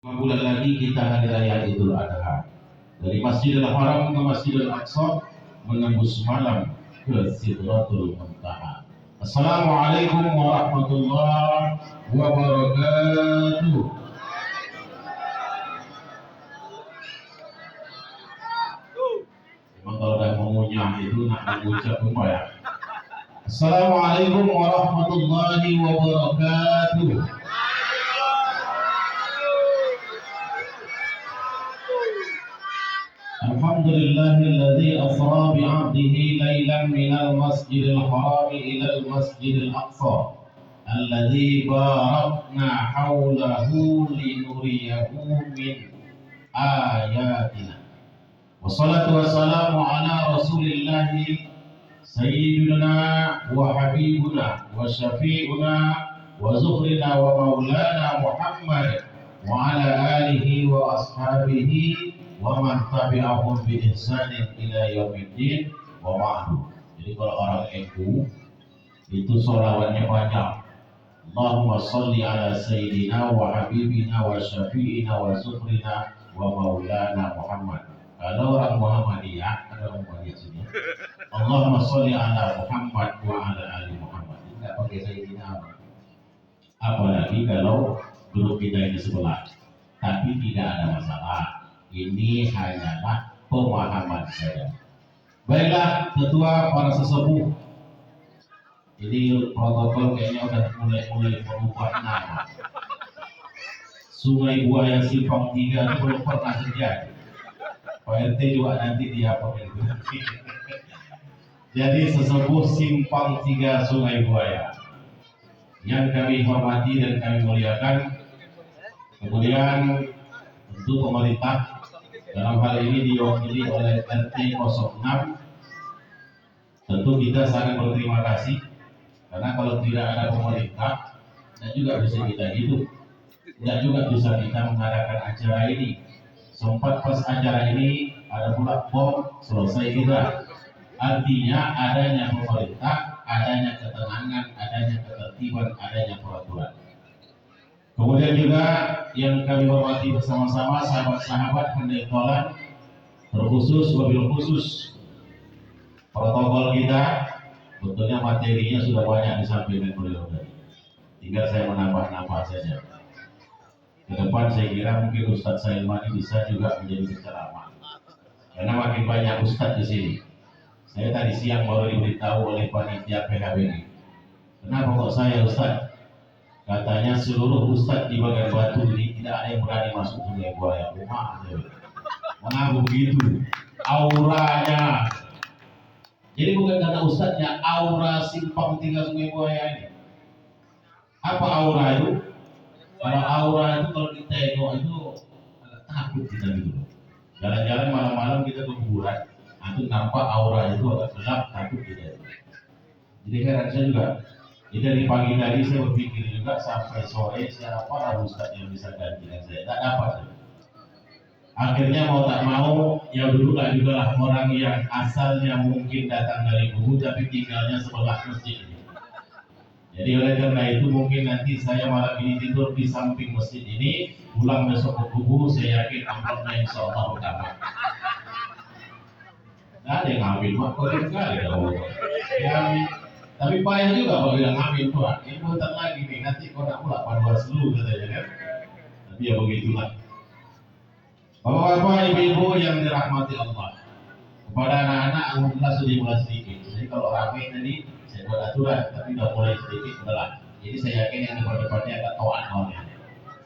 5 bulan lagi kita hari raya Idul Adha. Dari Masjidil Haram ke Masjidil Aqsa menembus malam ke Sidratul Muntaha. Assalamualaikum warahmatullahi wabarakatuh. Memang kalau udah mengunyah itu nak mengucap apa ya? Assalamualaikum warahmatullahi wabarakatuh. Alhamdulillahilladzi asra bi'abdihi laylan minal masjidil haram ila al-masjidil aqsa alladzi barakna hawlahu linuriyahu min ayatina. Wassalatu wassalamu ala rasulillahi sayyidina wa habibuna wa syafi'una wa zuhrina wa maulana Muhammad wa ala alihi wa ashabihi wa man tabi'ahum bi ihsanin ila yaumiddin wa ba'du. Jadi kalau orang NU itu sholawatnya banyak. Allahumma sholli ala sayyidina wa habibina wa syafi'ina wa zuhrina wa maulana Muhammad. Kalau orang Muhammadiyah, ada orang Muhammadiyah sini. Allahumma sholli ala Muhammad wa ala ali Muhammad. Tidak pakai sayyidina apa. Apalagi kalau grup kita ini sebelah. Tapi tidak ada masalah. Ini hanyalah pemahaman saya. Baiklah, ketua para sesepuh. Ini protokol kayaknya udah mulai berubah nama. Sungai Buaya Simpang 3 itu belum pernah terjadi. Pak RT juga nanti dia pakai itu. Jadi sesepuh Simpang 3 Sungai Buaya yang kami hormati dan kami muliakan. Kemudian tentu pemerintah dalam hal ini diwakili oleh RT 06. Tentu kita sangat berterima kasih karena kalau tidak ada pemerintah tidak juga bisa kita hidup, tidak juga bisa kita mengadakan acara ini. Sempat pas acara ini ada pula bom, selesai kita. Artinya adanya pemerintah, adanya ketenangan, adanya ketertiban, adanya peraturan. Kemudian juga yang kami hormati bersama-sama sahabat-sahabat pendektolan, terkhusus wabil khusus protokol kita. Betulnya materinya sudah banyak disampaikan beliau tadi. Tinggal saya menambah-nambah saja. Ke depan saya kira mungkin Ustadz Sailman bisa juga menjadi penceramah. Karena makin banyak Ustadz di sini. Saya tadi siang baru diberitahu oleh panitia PHBI. Kenapa kok saya Ustadz? Katanya seluruh ustadz di bagian Batu ini tidak ada yang berani masuk Sungai Buaya. Mengapa begitu? Auranya. Jadi bukan kata ustadznya, aura Simpang 3 Sungai Buaya ini. Apa aura itu? Kalau aura itu kalau ditengok itu agak takut kita gitu. Jalan-jalan malam-malam kita ke kuburan, itu nampak aura itu agak gelap, takut kita. Jadi heran saya juga. Jadi dari pagi tadi saya berpikir juga sampai sore siapa lah ustadz yang bisa gantikan saya. Tak dapat. Akhirnya mau tak mau ya dulu lah juga lah orang yang asalnya mungkin datang dari Buhu tapi tinggalnya sebelah masjid ini. Jadi oleh karena itu mungkin nanti saya malam ini tidur di samping masjid ini, pulang besok ke Buhu saya yakin amplopnya insya Allah pertama. Nah, ada yang ngambil mak korin kali ya. Tapi payah juga kalau bilang amin Tuhan. Ini bentar lagi nih, nanti kau nak pula paduan seluruh katanya kan. Tapi ya begitulah. Bapak-bapak, ibu-ibu yang dirahmati Allah. Kepada anak-anak, alhamdulillah sudah mulai sedikit. Jadi kalau ramai tadi, saya buat aturan, tapi sudah mulai sedikit belah. Jadi saya yakin yang depan-depannya agak tawaan awalnya.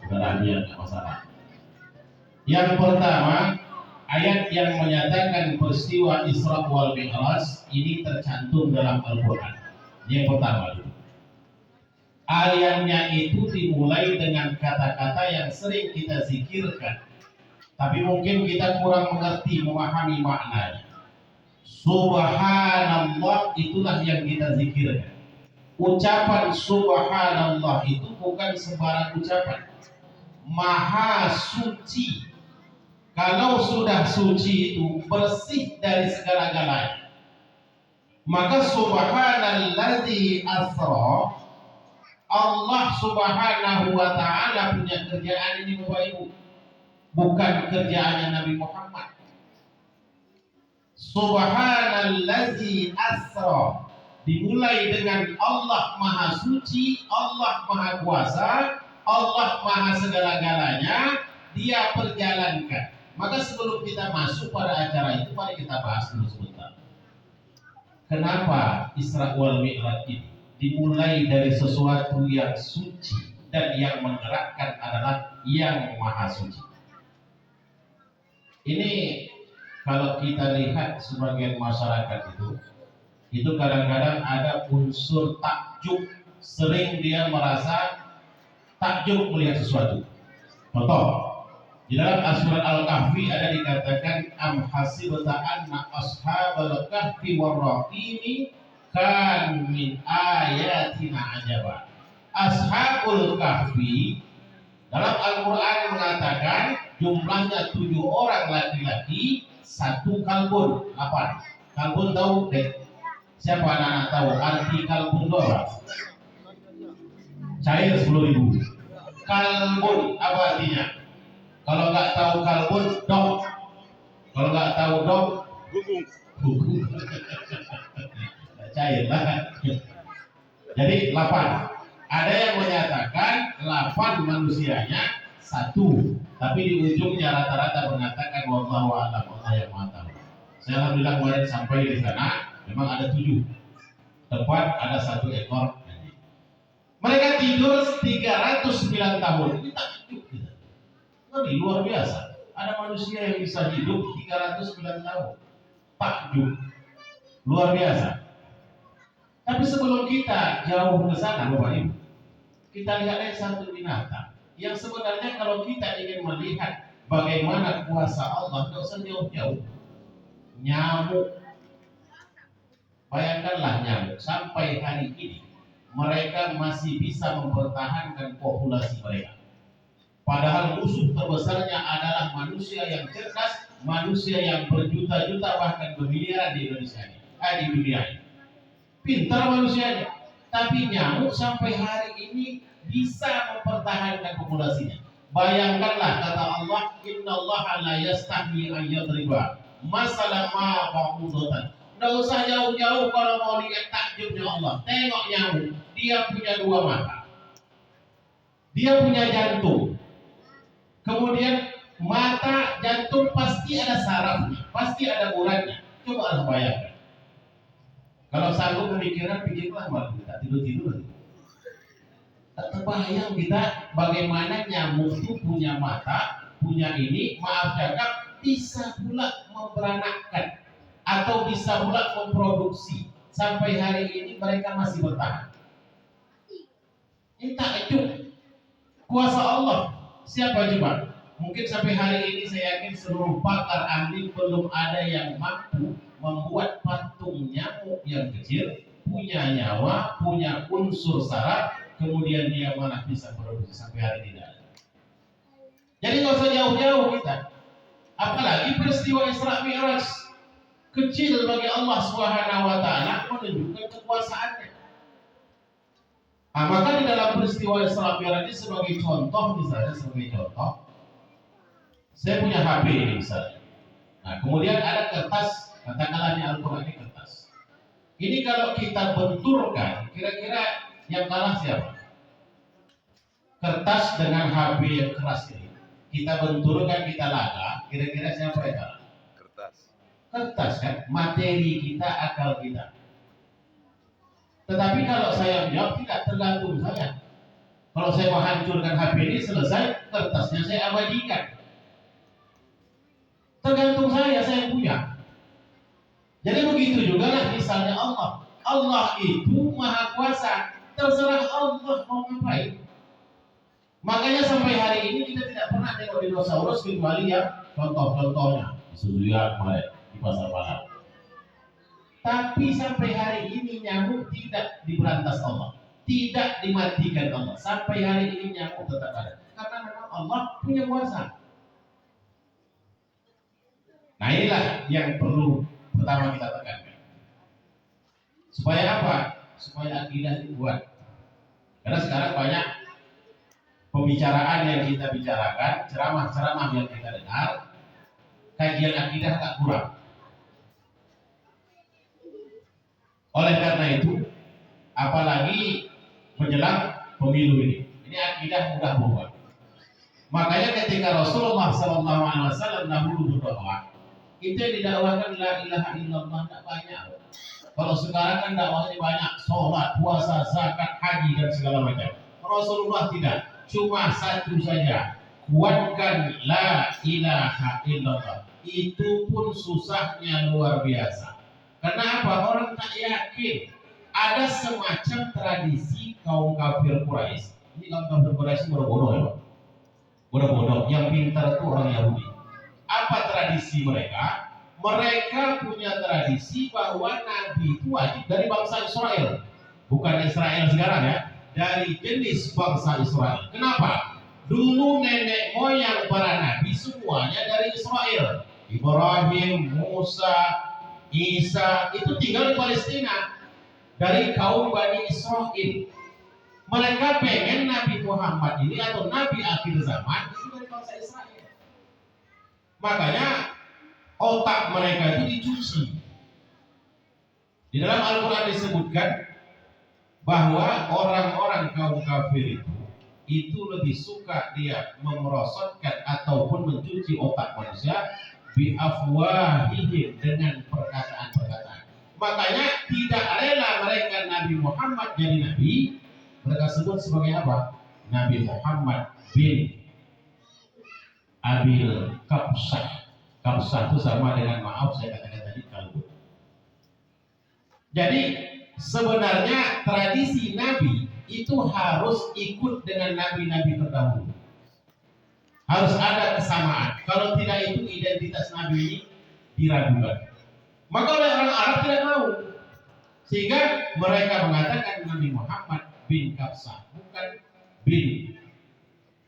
Sudah rahasia, tidak masalah. Yang pertama, ayat yang menyatakan peristiwa Isra wal Mi'raj ini tercantum dalam Al-Quran. Yang pertama dulu. Ayatnya itu dimulai dengan kata-kata yang sering kita zikirkan, tapi mungkin kita kurang mengerti, memahami maknanya. Subhanallah itulah yang kita zikirkan. Ucapan subhanallah itu bukan sembarang ucapan. Maha suci. Kalau sudah suci itu bersih dari segala-galanya. Maka subhanalladzi asra, Allah subhanahu wa ta'ala punya kerjaan ini Bapak Ibu. bukan kerjaannya Nabi Muhammad. Subhanallazi asra, dimulai dengan Allah Maha Suci, Allah Maha Kuasa, Allah Maha segala-galanya, Dia perjalankan. Maka sebelum kita masuk pada acara itu, mari kita bahas dulu sebentar. Kenapa Isra wal Mi'raj ini dimulai dari sesuatu yang suci dan yang menggerakkan adalah yang Maha Suci. Ini kalau kita lihat sebagian masyarakat itu kadang-kadang ada unsur takjub, sering dia merasa takjub melihat sesuatu. Contoh, di dalam surat Al-Kahfi ada dikatakan am hasibta anna ashabal kahfi warraqimi kan min ayatina ajaba. Ashabul kahfi dalam Al-Quran mengatakan jumlahnya 7 orang laki-laki, 1 kalbun. 8. Kalbun tahu deh? Siapa anak-anak tahu arti kalbun doang? Cair 10.000. Kalbun apa artinya? Kalau nggak tahu kalbun, dog. Kalau nggak tahu dog, gugung. Cair lah. Jadi 8. Ada yang menyatakan 8 manusianya 1, tapi di ujungnya rata-rata mengatakan wallahu a'lam, Allah yang maha tahu. Saya alhamdulillah kemarin sampai di sana, memang ada 7. Tepat ada 1 ekor. Mereka tidur 309 tahun. Ini takjub kita. Ini luar biasa. Ada manusia yang bisa hidup 309 tahun. Takjub. Luar biasa. Tapi sebelum kita jauh ke sana, Bapak Ibu, kita lihat ada satu binatang yang sebenarnya kalau kita ingin melihat bagaimana kuasa Allah, tidak usah jauh-jauh. Nyamuk. Bayangkanlah nyamuk sampai hari ini mereka masih bisa mempertahankan populasi mereka. Padahal musuh terbesarnya adalah manusia yang cerdas, manusia yang berjuta-juta bahkan bermiliaran di Indonesia ini, di dunia ini. Pintar manusianya, tapi nyamuk sampai hari ini bisa mempertahankan populasinya. Bayangkanlah kata Allah, innallaha la yastahyi an yadriba masalan ma ba'udatan. Tidak usah jauh-jauh kalau mau lihat takjubnya Allah. Tengok nyamuk, dia punya 2 mata, dia punya jantung. Kemudian mata, jantung pasti ada sarafnya, pasti ada uratnya. Coba bayangkan. Kalau sanggup pemikiran, pikirlah malam kita tidur-tidur. Tak terbayang kita bagaimana nyamuk itu punya mata, punya ini, maaf cakap, bisa pula memperanakkan atau bisa pula memproduksi. Sampai hari ini mereka masih bertahan. Ini takjub kuasa Allah. Siapa coba? Mungkin sampai hari ini saya yakin seluruh pakar ahli belum ada yang mampu membuat patung nyamuk yang kecil, punya nyawa, punya unsur saraf, kemudian dia malah bisa produksi sampai hari ini tidak ada. Jadi nggak usah jauh-jauh kita. Apalagi peristiwa Isra Mi'raj, kecil bagi Allah Subhanahu wa taala menunjukkan kekuasaannya. Nah, maka di dalam peristiwa Isra Mi'raj ini sebagai contoh, misalnya sebagai contoh, saya punya HP ini misalnya. Nah, kemudian ada kertas, katakanlah ini Al-Quran, ini kertas. Ini kalau kita benturkan, kira-kira yang kalah siapa? Kertas dengan HP yang keras ini. Kita benturkan, kita laga, kira-kira siapa yang kalah? Kertas kan, materi kita, akal kita. Tetapi kalau saya menjawab, tidak tergantung saya. Kalau saya mau hancurkan HP ini, selesai, kertasnya saya abadikan. Tergantung saya yang punya. Jadi begitu juga lah misalnya Allah. Allah itu maha kuasa. Terserah Allah mau ngapain. Makanya sampai hari ini kita tidak pernah tengok dinosaurus kecuali yang contoh-contohnya di Suzuya kemarin di Pasar Barat. Tapi sampai hari ini nyamuk tidak diberantas Allah, tidak dimatikan Allah. Sampai hari ini nyamuk tetap ada. Karena memang Allah punya kuasa. Nah, inilah yang perlu pertama kita tekankan. Supaya apa? Supaya akidah itu kuat. Karena sekarang banyak pembicaraan yang kita bicarakan, ceramah-ceramah yang kita dengar, kajian akidah tak kurang. Oleh karena itu, apalagi menjelang pemilu ini akidah mudah berubah. Makanya ketika Rasulullah SAW dahulu berdoa, itu yang didakwakan la ilaha illallah tak banyak. Kalau sekarang kan dakwahnya banyak, sholat, puasa, zakat, haji dan segala macam. Rasulullah tidak, cuma satu saja, kuatkan la ilaha illallah. Itu pun susahnya luar biasa. Karena apa? Orang tak yakin. Ada semacam tradisi kaum kafir Quraisy. Ini kaum kafir Quraisy bodoh-bodoh ya, Pak. Bodoh-bodoh. Yang pintar itu orang Yahudi. Apa tradisi mereka? Mereka punya tradisi bahwa Nabi itu wajib dari bangsa Israel. Bukan Israel sekarang ya. Dari jenis bangsa Israel. Kenapa? Dulu nenek moyang para Nabi semuanya dari Israel. Ibrahim, Musa, Isa itu tinggal di Palestina dari kaum Bani Israel. Mereka pengen Nabi Muhammad ini atau Nabi akhir zaman itu dari bangsa Israel. Makanya otak mereka itu dicuci. Di dalam Al-Quran disebutkan bahwa orang-orang kaum kafir itu lebih suka dia memerosotkan ataupun mencuci otak manusia biafwahihim dengan perkataan-perkataan. Makanya tidak rela mereka Nabi Muhammad jadi nabi. Mereka sebut sebagai apa? Nabi Muhammad bin Abil Kabsah. Kabsah itu sama dengan, maaf saya katakan tadi, kalbu. Jadi sebenarnya tradisi nabi itu harus ikut dengan nabi-nabi terdahulu. Harus ada kesamaan. Kalau tidak, itu identitas Nabi ini diragukan. Maka oleh orang Arab tidak mau. Sehingga mereka mengatakan Nabi Muhammad bin Kabsah, bukan bin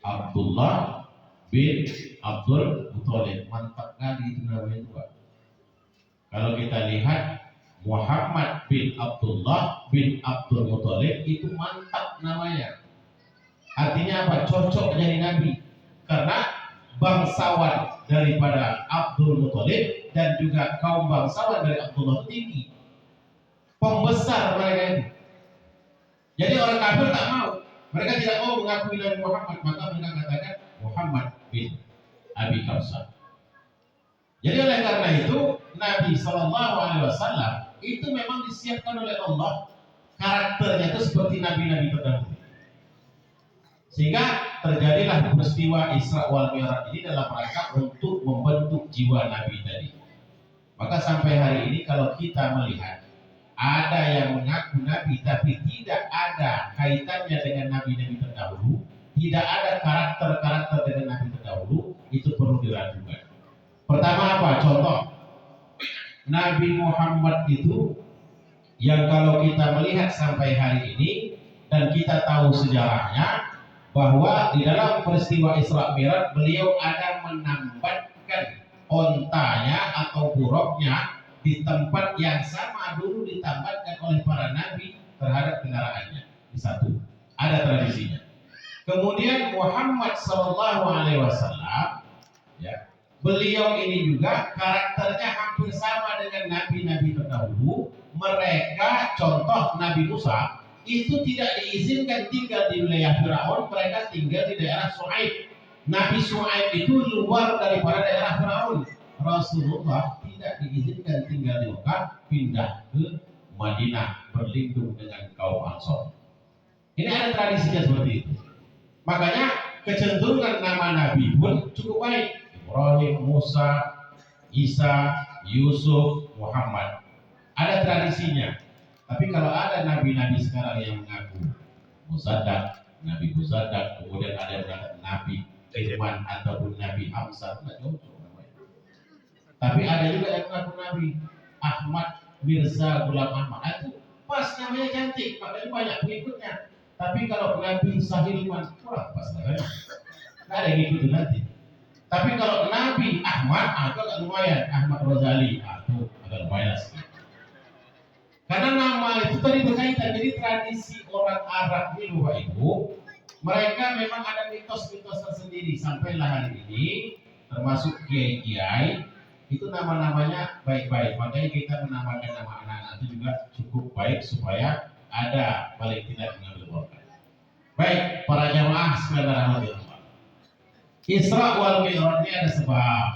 Abdullah bin Abdul Muthalib. Mantap kali itu namanya itu, Pak. Kalau kita lihat Muhammad bin Abdullah bin Abdul Muthalib itu mantap namanya. Artinya apa? Cocok jadi Nabi. Karena bangsawan daripada Abdul Muthalib dan juga kaum bangsawan dari Abdullah tinggi, pembesar mereka itu. Jadi orang kafir tak mau, mereka tidak mau mengakui Nabi Muhammad, maka mereka katakan Muhammad bin Abi Kabsah. Jadi oleh karena itu Nabi SAW itu memang disiapkan oleh Allah, karakternya itu seperti nabi-nabi terdahulu. Sehingga terjadilah peristiwa Isra wal Mi'raj ini dalam rangka untuk membentuk jiwa Nabi tadi. Maka sampai hari ini kalau kita melihat ada yang mengaku Nabi tapi tidak ada kaitannya dengan nabi-nabi terdahulu, tidak ada karakter-karakter dengan nabi terdahulu, itu perlu diragukan. Pertama apa? Contoh, Nabi Muhammad itu yang kalau kita melihat sampai hari ini dan kita tahu sejarahnya, bahwa di dalam peristiwa Isra Mi'raj beliau ada menambatkan ontanya atau buruknya di tempat yang sama dulu ditambatkan oleh para nabi terhadap kendaraannya. Di satu, ada tradisinya. Kemudian Muhammad SAW, ya, beliau ini juga karakternya hampir sama dengan nabi-nabi terdahulu. Mereka, contoh Nabi Musa, itu tidak diizinkan tinggal di wilayah Firaun, mereka tinggal di daerah Shu'aib. Nabi Shu'aib itu luar daripada daerah Firaun. Rasulullah tidak diizinkan tinggal di Mekah, pindah ke Madinah berlindung dengan kaum Ansor. Ini ada tradisinya seperti itu. Makanya kecenderungan nama Nabi pun cukup baik. Ibrahim, Musa, Isa, Yusuf, Muhammad. Ada tradisinya. Tapi kalau ada nabi-nabi sekarang yang mengaku Musaddak, Nabi Musaddak, kemudian ada yang mengatakan Nabi Firman ataupun Nabi Hamzah, tidak cocok namanya. Tapi ada juga yang mengaku Nabi Ahmad Mirza Ghulam Ahmad, itu pas namanya cantik, makanya banyak pengikutnya. Tapi kalau Nabi Sahilman kurang pas namanya, nggak ada yang ngikutin nanti. Tapi kalau Nabi Ahmad, itu agak lumayan. Ahmad Rozali, itu agak lumayan sedikit. Karena nama itu tadi berkaitan, jadi tradisi orang Arab ini Bapak Ibu, Mereka memang ada mitos-mitos tersendiri sampailah hari ini, termasuk kiai-kiai itu nama-namanya baik-baik. Makanya kita menamakan nama anak-anak itu juga cukup baik supaya ada paling tidak mengambil berkah. Baik, para jamaah sekalian rahmati Allah. Isra wal Mi'raj ini ada sebab.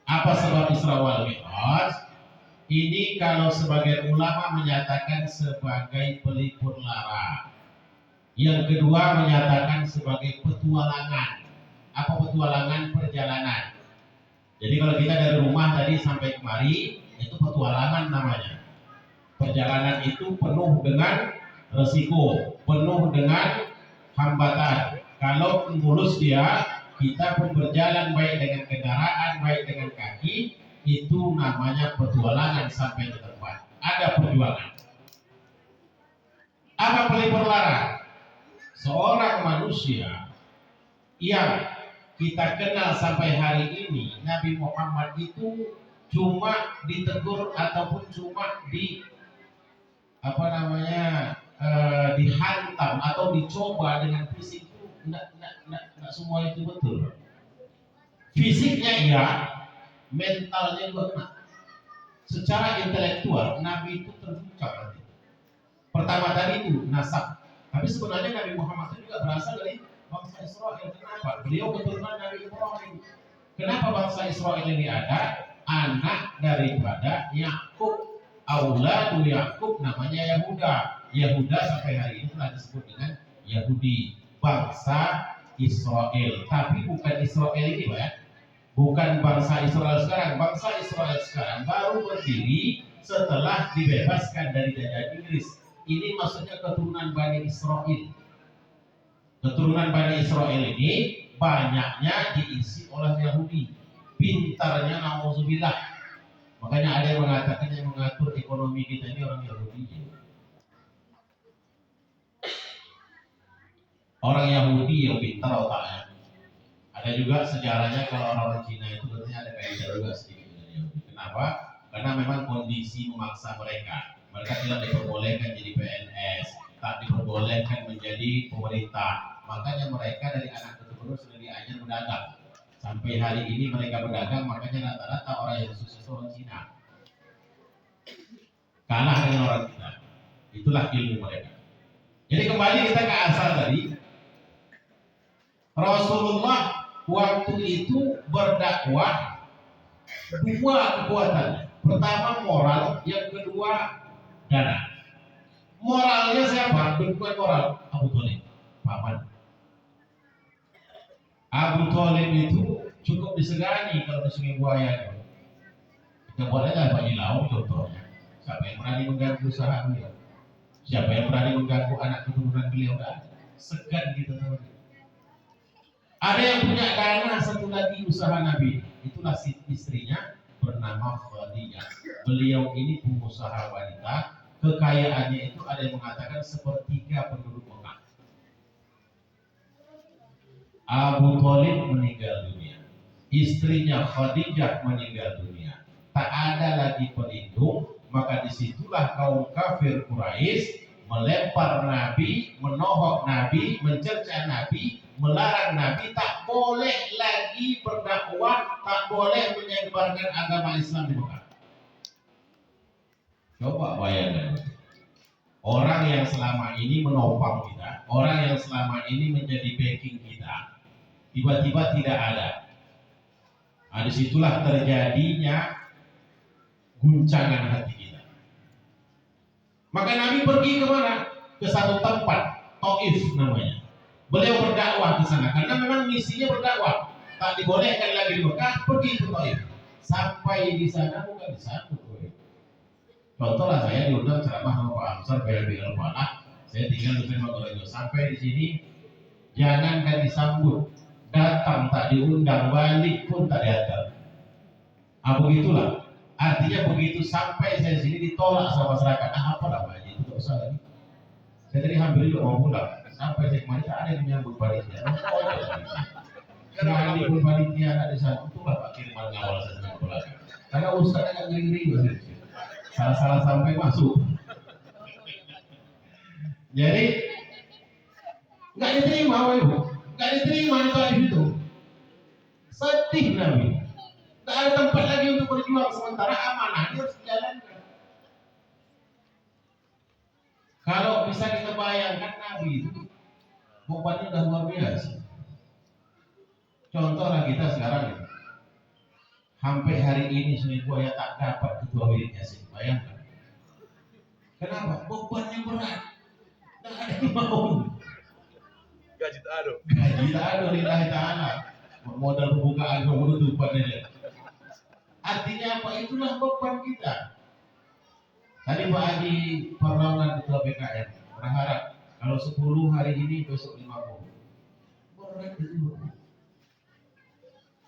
Apa sebab Isra wal Mi'raj? Ini kalau sebagian ulama menyatakan sebagai pelipur lara. Yang kedua menyatakan sebagai petualangan. Apa petualangan? Perjalanan. Jadi kalau kita dari rumah tadi sampai kemari, itu petualangan namanya. Perjalanan itu penuh dengan resiko, penuh dengan hambatan. Kalau mulus dia, kita pun berjalan baik dengan kendaraan, baik dengan kaki, itu namanya petualangan sampai ke tempat. Ada perjuangan. Apa pelipur lara? Seorang manusia yang kita kenal sampai hari ini, Nabi Muhammad itu cuma ditegur ataupun cuma dihantam atau dicoba dengan fisik itu enggak semua itu betul. Fisiknya iya, mentalnya juga kena. Secara intelektual Nabi itu terbuka. Pertama tadi itu nasab. Tapi sebenarnya Nabi Muhammad itu juga berasal dari bangsa Israel. Kenapa? Beliau keturunan Nabi Ibrahim. Kenapa bangsa Israel ini ada? Anak daripada Yakub. Auladu Yakub namanya Yahuda. Yahuda sampai hari ini telah disebut dengan Yahudi. Bangsa Israel. Tapi bukan Israel ini, Pak ya. Bukan bangsa Israel sekarang. Bangsa Israel sekarang baru berdiri setelah dibebaskan dari jajahan Inggris. Ini maksudnya keturunan Bani Israel. Keturunan Bani Israel ini banyaknya diisi oleh Yahudi. Pintarnya nauzubillah. Makanya ada yang mengatakan yang mengatur ekonomi kita ini orang Yahudi. Orang Yahudi yang pintar otaknya. Ada juga sejarahnya kalau orang Cina itu berarti ada kaitan juga sedikit dengan Yahudi. Kenapa? Karena memang kondisi memaksa mereka. Mereka tidak diperbolehkan jadi PNS, tak diperbolehkan menjadi pemerintah. Makanya mereka dari anak keturunan sudah diajar berdagang. Sampai hari ini mereka berdagang, makanya rata-rata orang yang sukses orang Cina. Kalah dengan orang Cina. Itulah ilmu mereka. Jadi kembali kita ke asal tadi. Rasulullah waktu itu berdakwah dua kekuatan. Pertama moral, yang kedua dana. Moralnya siapa? Bentukan moral Abu Thalib, paman. Abu Thalib itu cukup disegani kalau di Sungai Buaya. Kita boleh nggak Pak Jilau contohnya? Siapa yang berani mengganggu usaha beliau? Siapa yang berani mengganggu anak keturunan beliau? Segan gitu teman. Ada yang punya dana satu lagi usaha Nabi. Itulah istrinya bernama Khadijah. Beliau ini pengusaha wanita. Kekayaannya itu ada yang mengatakan sepertiga penduduk Mekah. Abu Thalib meninggal dunia. Istrinya Khadijah meninggal dunia. Tak ada lagi pelindung. Maka disitulah kaum kafir Quraisy melempar Nabi, menohok Nabi, mencerca Nabi, melarang Nabi, tak boleh lagi berdakwah, tak boleh menyebarkan agama Islam di Mekah. Coba bayangkan, orang yang selama ini menopang kita, orang yang selama ini menjadi backing kita, tiba-tiba tidak ada. Nah, disitulah terjadinya guncangan hati kita. Maka Nabi pergi kemana? Ke satu tempat, Taif namanya. Beliau berdakwah di sana karena memang misinya berdakwah. Tak dibolehkan lagi di Mekah, pergi ke Taif. Sampai di sana bukan disambut. Contohlah saya diundang ceramah sama Pak Amsar BLB Al-Falah. Saya tinggal di Pembangunan. Sampai di sini jangankan disambut, datang tak diundang, balik pun tak diantar. Begitulah. Artinya begitu sampai saya sini ditolak sama masyarakat. Apa namanya itu tak usah lagi. Saya tadi hampir juga mau pulang. Sampai saya kemarin tak ada yang menyambut panitia. Sekali pun panitia ada di sana. Itulah Pak Kirman ngawal saya sampai belakang. Karena ustaznya nggak ngeri-ngeri. Salah-salah sampai masuk. Jadi Nggak diterima, Bapak Ibu. Nggak diterima itu. Sedih Nabi. Nggak ada tempat lagi untuk berjuang, sementara amanahnya harus dijalankan. Kalau bisa kita bayangkan Nabi itu bebannya udah luar biasa. Contohlah kita sekarang ya. Sampai hari ini seminggu ya tak dapat ketua wilayah sih. Bayangkan. Kenapa? Bebannya berat. Tidak ada yang mau. Gaji tak ada lillahi ta'ala. Modal pembukaan penutupan aja. Artinya apa? Itulah beban kita. Tadi Pak Haji Perlawanan Ketua BKN berharap kalau 10 hari ini besok 50.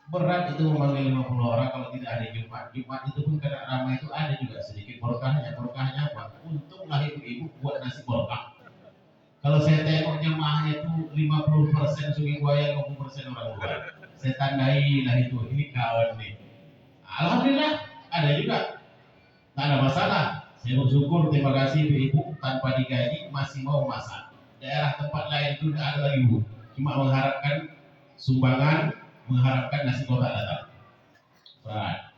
Berat itu memanggil 50 orang kalau tidak ada Jumat. Jumat itu pun kadang ramai itu ada juga sedikit berkahnya. Berkahnya apa? Untunglah ibu-ibu buat nasi berkah. Kalau saya tengok jemaahnya itu 50% sungai buaya, 50% orang luar. Saya tandai lah itu, ini kawan nih. Alhamdulillah ada juga, tak ada masalah. Saya bersyukur, terima kasih ibu tanpa digaji masih mau masak. Daerah tempat lain itu tidak ada lagi bu, cuma mengharapkan sumbangan, mengharapkan nasi kotak datang. Berat.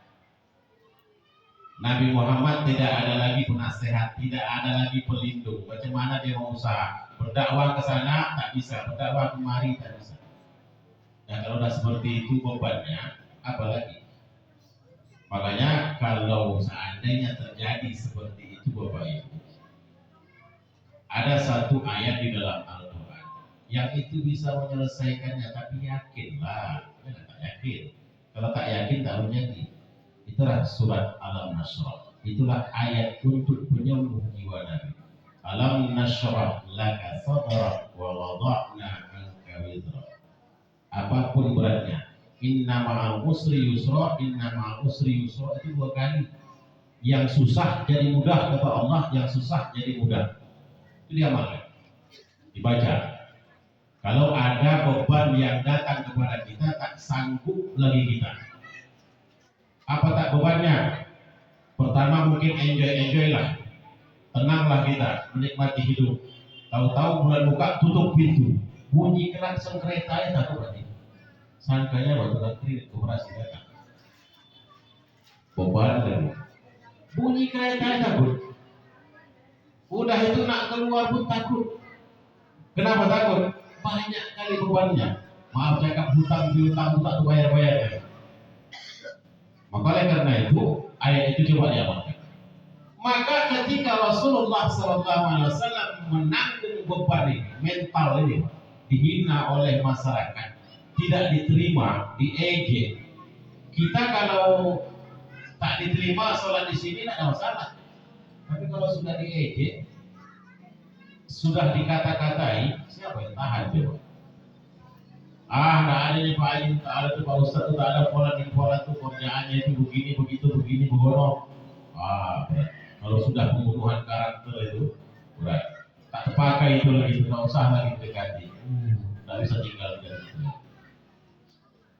Nabi Muhammad tidak ada lagi penasehat, tidak ada lagi pelindung. Macam mana dia mau usaha? Berdakwah ke sana tak bisa, berdakwah kemari tak bisa. Dan kalau sudah seperti itu bebannya, apalagi? Makanya kalau seandainya terjadi seperti itu Bapak Ibu, ada satu ayat di dalam Al-Quran yang itu bisa menyelesaikannya, tapi yakinlah. Jangan tak yakin. Kalau tak yakin tak menjadi. Itulah surat Al-Nasrah. Itulah ayat untuk penyembuh jiwa Nabi. Alam nashrah laka sadrak wa wada'na anka wizrak. Apapun beratnya, inna ma'al usri yusra, inna ma'al usri yusra, itu 2 kali. Yang susah jadi mudah kata Allah, yang susah jadi mudah. Itu diamalkan, dibaca. Kalau ada beban yang datang kepada kita tak sanggup lagi kita, apa tak bebannya? Pertama mungkin enjoy lah, tenanglah kita menikmati hidup. Tahu-tahu bulan buka tutup pintu, bunyi klakson kereta ya takut berarti. Sangkanya waktu nanti operasi datang. Beban dan bunyi kereta takut. Udah itu nak keluar pun takut. Kenapa takut? Banyak kali bebannya. Maaf cakap hutang tak bayar. Maka oleh karena itu ayat itu coba diamalkan. Maka ketika Rasulullah SAW menanggung beban ini, mental ini, dihina oleh masyarakat, tidak diterima, diejek, kita kalau tak diterima sholat di sini tidak ada masalah. Tapi kalau sudah diejek, sudah dikata-katai, siapa yang tahan coba? Nggak ada nih Pak Ayin, tak ada tuh Pak Ustaz tuh, tak ada pola tuh kerjaannya itu begini, begitu, begini, begono. Kalau sudah pembunuhan karakter itu, berat. Tak terpakai itu lagi, tidak usah lagi dekati. Tak bisa tinggal di situ.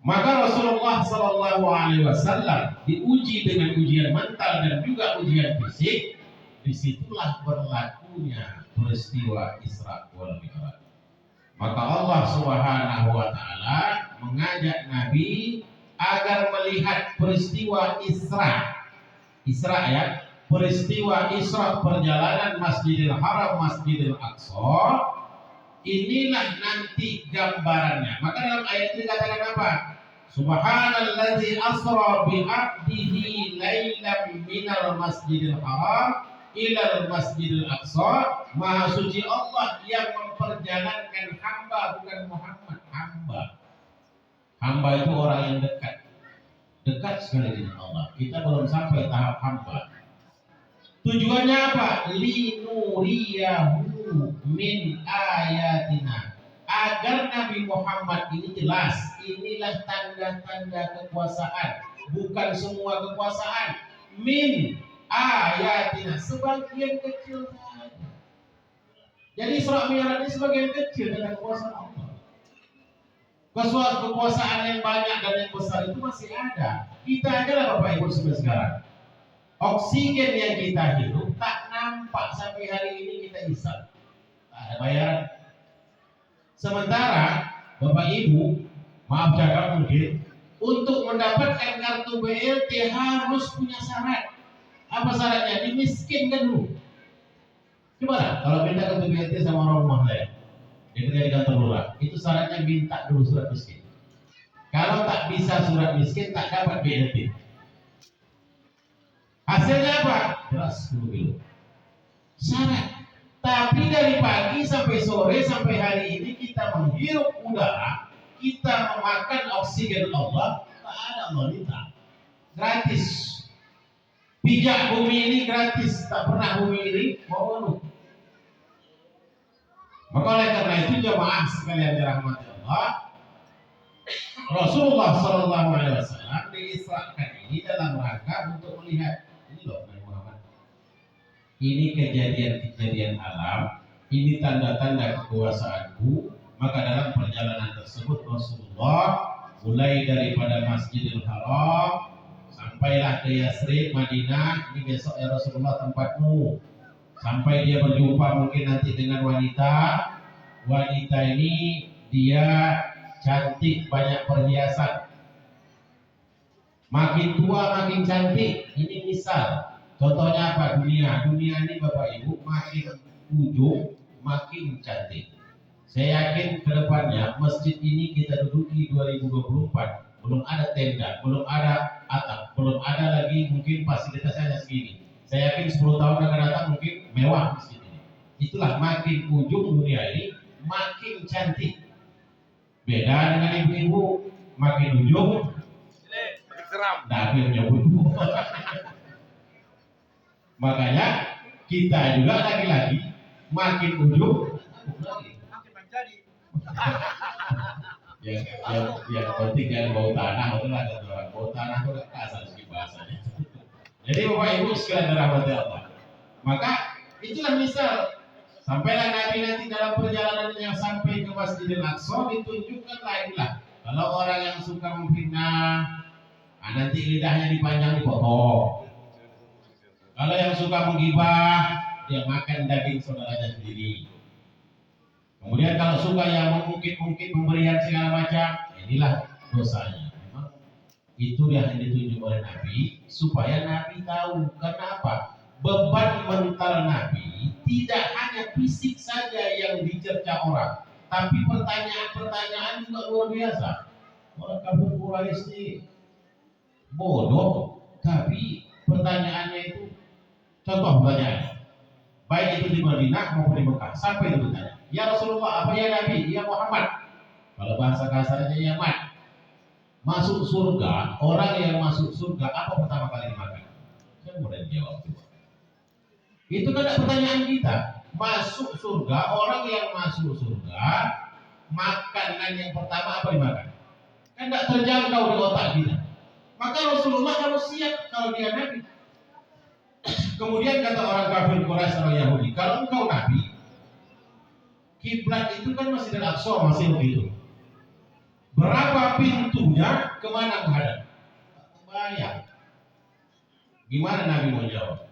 Maka Rasulullah SAW diuji dengan ujian mental dan juga ujian fisik. Disitulah berlakunya peristiwa Isra wal Mi'raj. Maka Allah Subhanahu wa Ta'ala mengajak Nabi agar melihat peristiwa Isra ya, peristiwa Isra, perjalanan Masjidil Haram Masjidil Aqsa. Inilah nanti gambarannya. Maka dalam ayat ini dikatakan apa? Subhanalladzi asra bi 'abdihi lailan minal Masjidil Haram ilal Masjidil Aqsa. Maha suci Allah yang memperjalankan hamba, bukan Muhammad. Hamba itu orang yang dekat sekali dengan Allah. Kita belum sampai tahap hamba. Tujuannya apa? Linuriyahu min ayatina, agar Nabi Muhammad ini jelas. Inilah tanda-tanda kekuasaan, bukan semua kekuasaan. Min ayatina, sebagian kecil saja. Jadi Isra Mi'raj ini sebagian kecil dari kekuasaan Allah. Kekuasaan yang banyak dan yang besar itu masih ada. Kita aja lah Bapak Ibu sekarang. Oksigen yang kita hidup tak nampak sampai hari ini kita hisap. Tak ada bayaran. Sementara Bapak Ibu, maaf cakap mungkin, untuk mendapatkan kartu BLT harus punya syarat. Apa syaratnya? Dimiskinkan dulu. Coba lah, kalau minta kartu BLT sama orang rumah saya, dia kerja di kantor lurah, itu syaratnya minta dulu surat miskin. Kalau tak bisa surat miskin, tak dapat BLT. Hasilnya apa? Beras 10 kilo. Syarat. Tapi dari pagi sampai sore sampai hari ini kita menghirup udara, kita memakan oksigen Allah, tak ada Allah minta. Gratis. Pijak bumi ini gratis, tak pernah bumi ini mau anu. Maka oleh karena itu jemaah sekalian dirahmati Allah, Rasulullah SAW diisrakan ini dalam rangka untuk melihat ini loh Nabi Muhammad. Ini kejadian-kejadian alam, ini tanda-tanda kekuasaanku. Maka dalam perjalanan tersebut Rasulullah mulai daripada Masjidil Haram sampailah ke Yasrib, Madinah. Ini besok ya Rasulullah tempatmu. Sampai dia berjumpa mungkin nanti dengan wanita. Wanita ini dia cantik, banyak perhiasan. Makin tua makin cantik. Ini misal. Contohnya apa? Dunia ini Bapak Ibu makin ujung makin cantik. Saya yakin ke depannya masjid ini kita duduki 2024 belum ada tenda, belum ada atap, belum ada lagi mungkin fasilitasnya segini. Saya yakin 10 tahun akan datang mungkin mewah masjid ini. Itulah makin ujung dunia ini makin cantik. Beda dengan ibu-ibu, makin ujung tapi menyebut. Makanya kita juga lagi-lagi makin ujung makin menjadi. yang penting jangan bau tanah, udahlah kata orang bau tanah itu kasar sedikit bahasanya. Jadi Bapak Ibu sekalian dirahmati Allah. Maka itulah misal sampailah Nabi nanti dalam perjalanannya sampai ke Masjidil Aqsa ditunjukkanlah inilah. Kalau orang yang suka memfitnah, nanti lidahnya dipanjang dipotong. Kalau yang suka menggibah, dia makan daging saudaranya sendiri. Kemudian kalau suka yang mengungkit-ungkit pemberian segala macam, inilah dosanya. Memang itu yang ditunjuk oleh Nabi supaya Nabi tahu. Kenapa? Beban mental Nabi tidak hanya fisik saja yang dicerca orang, tapi pertanyaan-pertanyaan juga luar biasa. Orang kafir Quraisy ini bodoh, tapi pertanyaannya itu contoh pertanyaan. Baik itu di Madinah maupun di Mekah, sampai itu bertanya, ya Rasulullah, apa ya Nabi, ya Muhammad. Kalau bahasa kasarnya ya Mat. Masuk surga, orang yang masuk surga apa pertama kali dimakan? Saya mudah jawab coba. Itu kan ada pertanyaan kita. Masuk surga, orang yang masuk surga, makanan yang pertama apa dimakan? Kan tidak terjangkau di otak kita. Maka Rasulullah harus siap kalau dia Nabi. Kemudian kata orang kafir Quraisy, orang Yahudi, kalau engkau Nabi, kiblat itu kan Masjidil Aqsa masih begitu. Berapa pintunya, kemana menghadap? Bayang. Gimana Nabi mau jawab?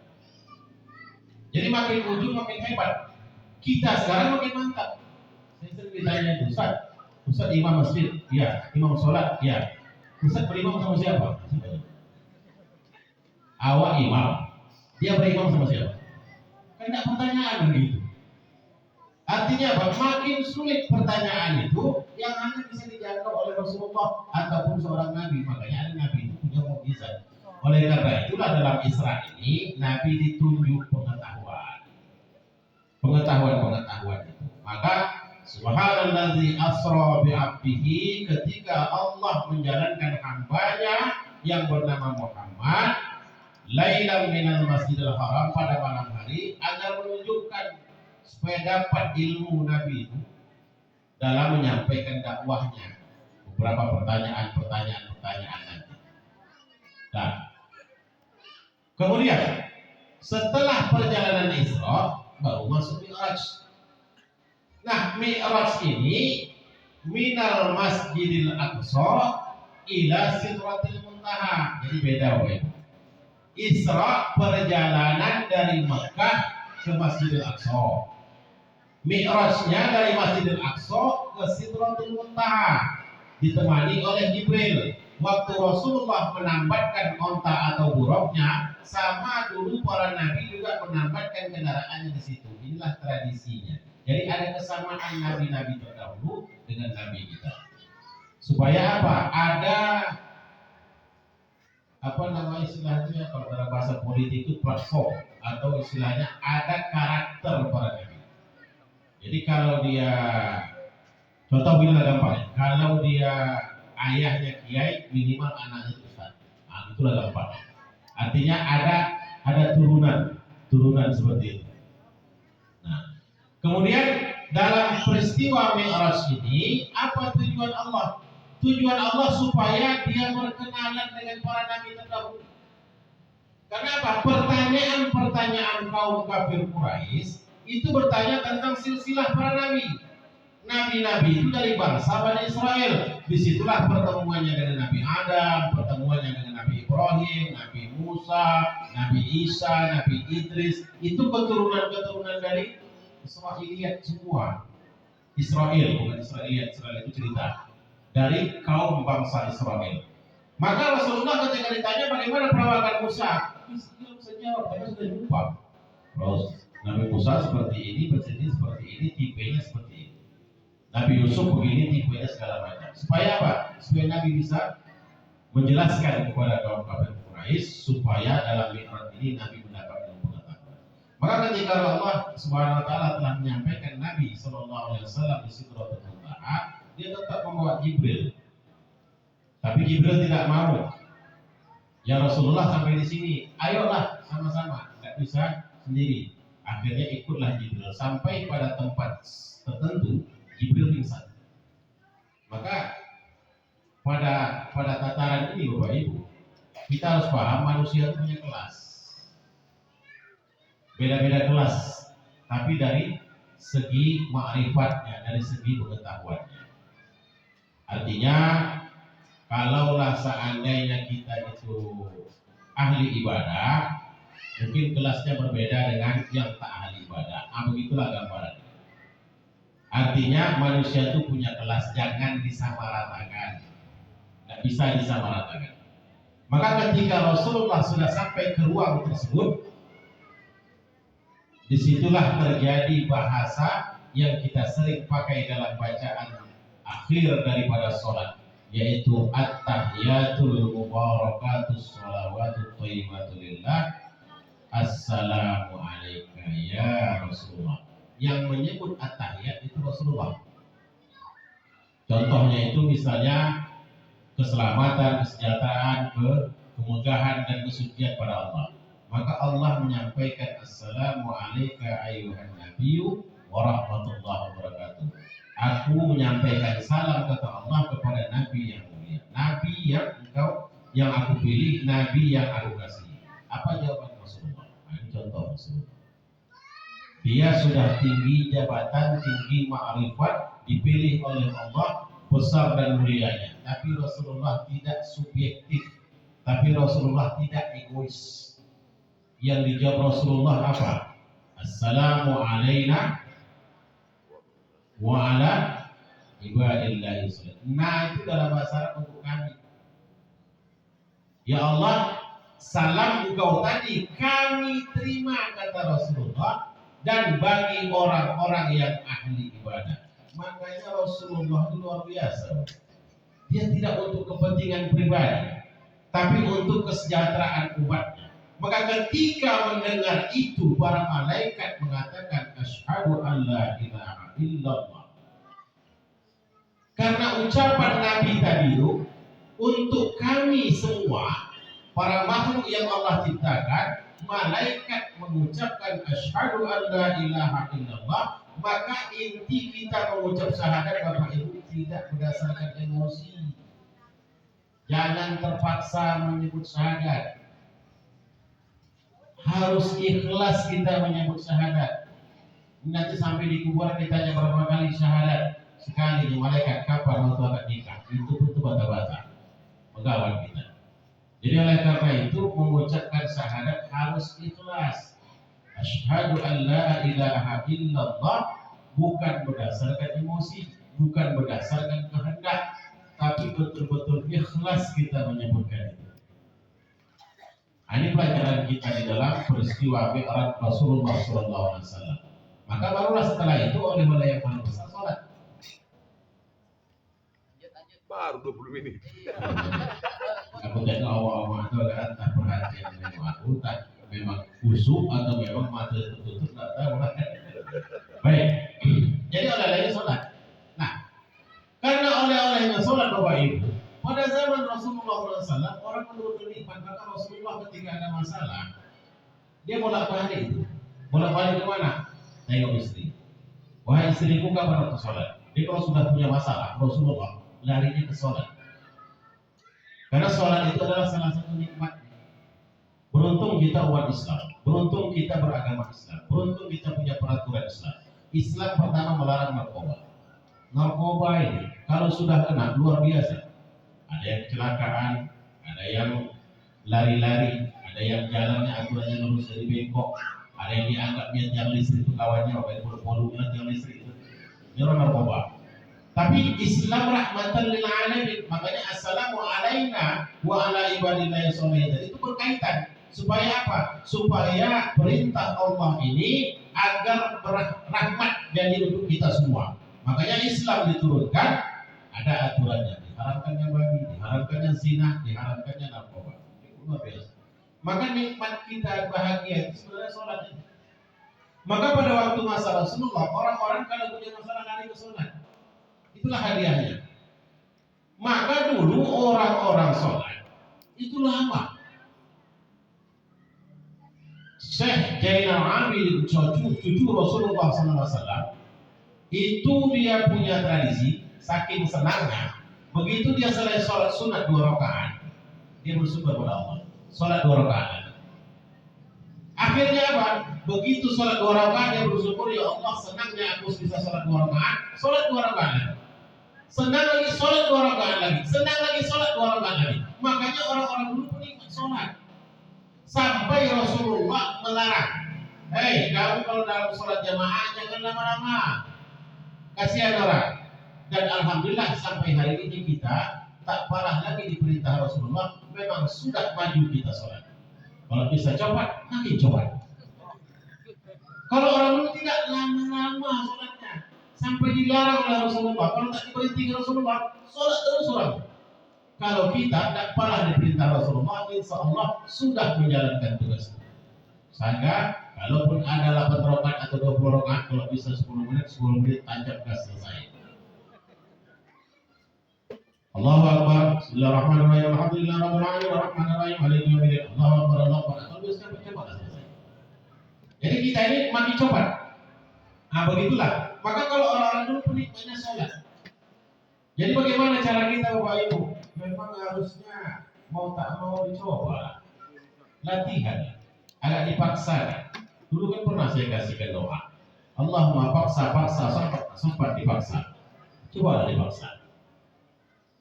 Jadi makin ujung makin hebat. Kita sekarang makin mantap. Saya sering ditanya itu, Ustaz imam masjid, ya. Imam sholat, ya. Ustaz berimam sama siapa? Awak imam. Dia berimam sama siapa? Kan tidak pertanyaan begitu. Artinya apa? Makin sulit pertanyaan itu yang hanya bisa dijangkau oleh Rasulullah ataupun seorang Nabi. Makanya ada Nabi itu punya mukjizat. Oleh karena itulah dalam Isra ini Nabi ditunjuk pengetahuan itu. Maka subhanallazi asra bi'abdihi, ketika Allah menjalankan hambanya yang bernama Muhammad lailan minal masjidil haram, pada malam hari, agar menunjukkan supaya dapat ilmu Nabi itu dalam menyampaikan dakwahnya. Beberapa pertanyaan nanti. Nah, kemudian setelah perjalanan Isra baru masuk Mi'raj. Nah, Mi'raj ini minal Masjidil Aqsa ila Sidratil Muntaha. Jadi beda weh. Isra perjalanan dari Mekah ke Masjidil Aqsa. Mi'rajnya dari Masjidil Aqsa ke Sidratul Muntaha ditemani oleh Jibril. Waktu Rasulullah menambatkan onta atau buruknya, sama dulu para nabi juga menambatkan kendaraannya di situ. Inilah tradisinya. Jadi ada kesamaan nabi-nabi terdahulu dengan nabi kita. Supaya apa? Ada istilahnya kalau dalam bahasa politik itu platform, atau istilahnya ada karakter para nabi. Jadi kalau dia, contoh bila gampang, kalau dia ayahnya kiai, minimal anaknya ustaz. Nah, itulah gampang. Artinya ada turunan seperti itu. Nah, kemudian dalam peristiwa Mi'raj ini, apa tujuan Allah? Tujuan Allah supaya dia berkenalan dengan para nabi terdahulu. Kenapa? Pertanyaan kaum kafir Quraisy itu bertanya tentang silsilah para nabi. Nabi-nabi itu dari bangsa Bani Israel. Disitulah pertemuannya dengan Nabi Adam, pertemuannya dengan Nabi Ibrahim, Nabi Musa, Nabi Isa, Nabi Idris. Itu keturunan dari Israiliyat semua. Israel, bukan Israiliyat. Israel itu cerita dari kaum bangsa Israel. Maka Rasulullah ketika ditanya bagaimana perawakan Musa, dia bisa jawab karena sudah lupa. Terus Nabi Musa seperti ini, bercerita seperti ini, tipenya seperti ini. Nabi Yusuf begini, tipenya segala macam. Supaya apa? Supaya Nabi bisa menjelaskan kepada kaum kafir Quraisy supaya dalam Mi'raj ini Nabi mendapatkan pengetahuan. Maka ketika Allah Subhanahu wa taala telah menyampaikan Nabi sallallahu alaihi wasallam di Sidratul Muntaha, dia tetap membawa Jibril. Tapi Jibril tidak mau. Ya Rasulullah sampai di sini, ayolah sama-sama, tidak bisa sendiri. Akhirnya ikutlah Jibril sampai pada tempat tertentu, Jibril pingsan. Maka pada tataran ini Bapak Ibu, kita harus paham manusia punya kelas. Beda-beda kelas, tapi dari segi ma'rifatnya, dari segi pengetahuannya. Artinya kalaulah seandainya kita itu ahli ibadah, mungkin kelasnya berbeda dengan yang tak ahli ibadah. Begitulah gambarannya. Artinya manusia itu punya kelas, jangan disamaratakan. Tidak bisa disamaratakan. Maka ketika Rasulullah sudah sampai ke ruang tersebut, disitulah terjadi bahasa yang kita sering pakai dalam bacaan akhir daripada sholat, yaitu at-tahiyatul mubarakatus sholawatut thayyibatu lillah assalamu alayka ya Rasulullah. Yang menyebut at-tahiyat itu Rasulullah. Contohnya itu misalnya keselamatan, kesejahteraan, kemegahan dan kesucian pada Allah. Maka Allah menyampaikan assalamu alayka ayyuhan nabiyyu wa rahmatullahi wa barakatuh. Aku menyampaikan salam kata Allah kepada Nabi yang mulia, Nabi yang aku pilih, Nabi yang aku kasih. Apa jawaban Rasulullah? Ini contoh Rasulullah. Dia sudah tinggi jabatan, tinggi ma'rifat, dipilih oleh Allah, besar dan mulianya. Tapi Rasulullah tidak subjektif, tapi Rasulullah tidak egois. Yang dijawab Rasulullah apa? Assalamu alayna wa ala ibadillahi sholihin. Nah, itu dalam bahasa Arab untuk kami. Ya Allah, salam engkau tadi kami terima kata Rasulullah, dan bagi orang-orang yang ahli ibadah. Makanya Rasulullah itu luar biasa. Dia tidak untuk kepentingan pribadi, tapi untuk kesejahteraan umatnya. Maka ketika mendengar itu, para malaikat mengatakan asyhadu an la ilaha illallah. Karena ucapan Nabi tadi itu untuk kami semua, para makhluk yang Allah ciptakan, malaikat mengucapkan asyhadu an la ilaha illallah. Maka inti kita mengucap syahadat Bapak Ibu tidak berdasarkan emosi. Jangan terpaksa menyebut syahadat. Harus ikhlas kita menyebut syahadat. Nanti sampai di kuburan ditanya berapa kali syahadat. Sekali di malaikat, kapan waktu akad nikah? Itu bata-bata pegawai kita. Jadi oleh karena itu mengucapkan syahadat harus ikhlas. Asyhadu an la ilaha illallah, bukan berdasarkan emosi. bukan berdasarkan kehendak, tapi betul-betul ikhlas kita menyebutkan itu. Ini pelajaran kita di dalam peristiwa Mi'raj Rasulullah SAW. Maka barulah setelah itu oleh-oleh yang paling besar sholat. Baru 20 menit. Aku tengok awal-awal itu kan tak perhatian dengan aku, tak memang busuk atau memang mata tertutup, tak tahu. Baik, jadi oleh-olehnya sholat. Nah, karena oleh-olehnya sholat Bapak Ibu, pada zaman Rasulullah SAW orang betul-betul nikmat. Maka Rasulullah ketika ada masalah, dia bolak-balik itu. Bolak-balik kemana? Tengok istri. Wahai istriku, kapan waktu sholat? Dia kalau sudah punya masalah, Rasulullah larinya ke sholat. Karena sholat itu adalah salah satu nikmat. Beruntung kita umat Islam, beruntung kita beragama Islam, beruntung kita punya peraturan Islam. Islam pertama melarang narkoba. Narkoba ini kalau sudah kena luar biasa. Ada yang kecelakaan, ada yang lari-lari, ada yang jalannya aturannya lurus dari bengkok, ada yang dianggap dia tiang listrik itu kawannya, apa yang polu-polunya tiang listrik itu. Ini orang narkoba. Tapi Islam rahmatan lil alamin, makanya assalamu alaina wa ala ibadillahi sholihin. Itu berkaitan supaya apa? Supaya perintah Allah ini agar rahmat jadi untuk kita semua. Makanya Islam diturunkan ada aturannya, diharamkannya babi, diharamkannya zina, diharamkannya narkoba. Itu luar biasa. Maka nikmat kita bahagia itu sebenarnya sholat ini. Maka pada waktu masa Rasulullah, orang-orang kalau punya masalah lari ke sholat. Itulah hadiahnya. Maka dulu orang-orang sholat itu lama. Syekh Jainal Abidin cucu Rasulullah SAW itu dia punya tradisi, saking senangnya, begitu dia selesai sholat sunat 2 rakaat, dia bersyukur kepada Allah. Sholat 2 rakaat. Akhirnya apa? Begitu sholat 2 rakaat dia bersyukur, ya Allah senangnya aku bisa sholat 2 rakaat. Sholat 2 rakaat. Senang lagi sholat 2 rakaat lagi, senang lagi sholat 2 rakaat lagi. Makanya orang-orang dulu penikmat sholat. Sampai Rasulullah melarang, hei kamu kalau dalam sholat jamaah jangan lama-lama, kasihan orang. Dan alhamdulillah sampai hari ini kita tak parah lagi diperintah Rasulullah. Memang sudah maju kita sholat. Kalau bisa cepat, makin cepat. Kalau orang dulu tidak lama-lama sholatnya, sampai dilarang oleh Rasulullah. Kalau tak diberhenti Rasulullah, sholat terus orang. Kalau kita tak parah diperintah Rasulullah, insya Allah sudah menjalankan tugas. Sehingga kalaupun ada 8 rakaat atau 20 rakaat, kalau bisa 10 menit tancap gas selesai. Allahu Akbar. Bismillahirrahmanirrahim. Alhamdulillah rabbil alamin arrahmanir rahim maliki yaumiddin. Allahu Akbar. Allahu Akbar. Kalau bisa cepat selesai. Jadi kita ini makin cepat. Nah begitulah. Maka kalau orang-orang dulu penikmatnya sholat. Jadi bagaimana cara kita Bapak Ibu? Memang harusnya mau tak mau dicoba. Latihan. Agak dipaksa. Dulu kan pernah saya kasihkan doa. Allahumma paksa sempat dipaksa. Coba dipaksa.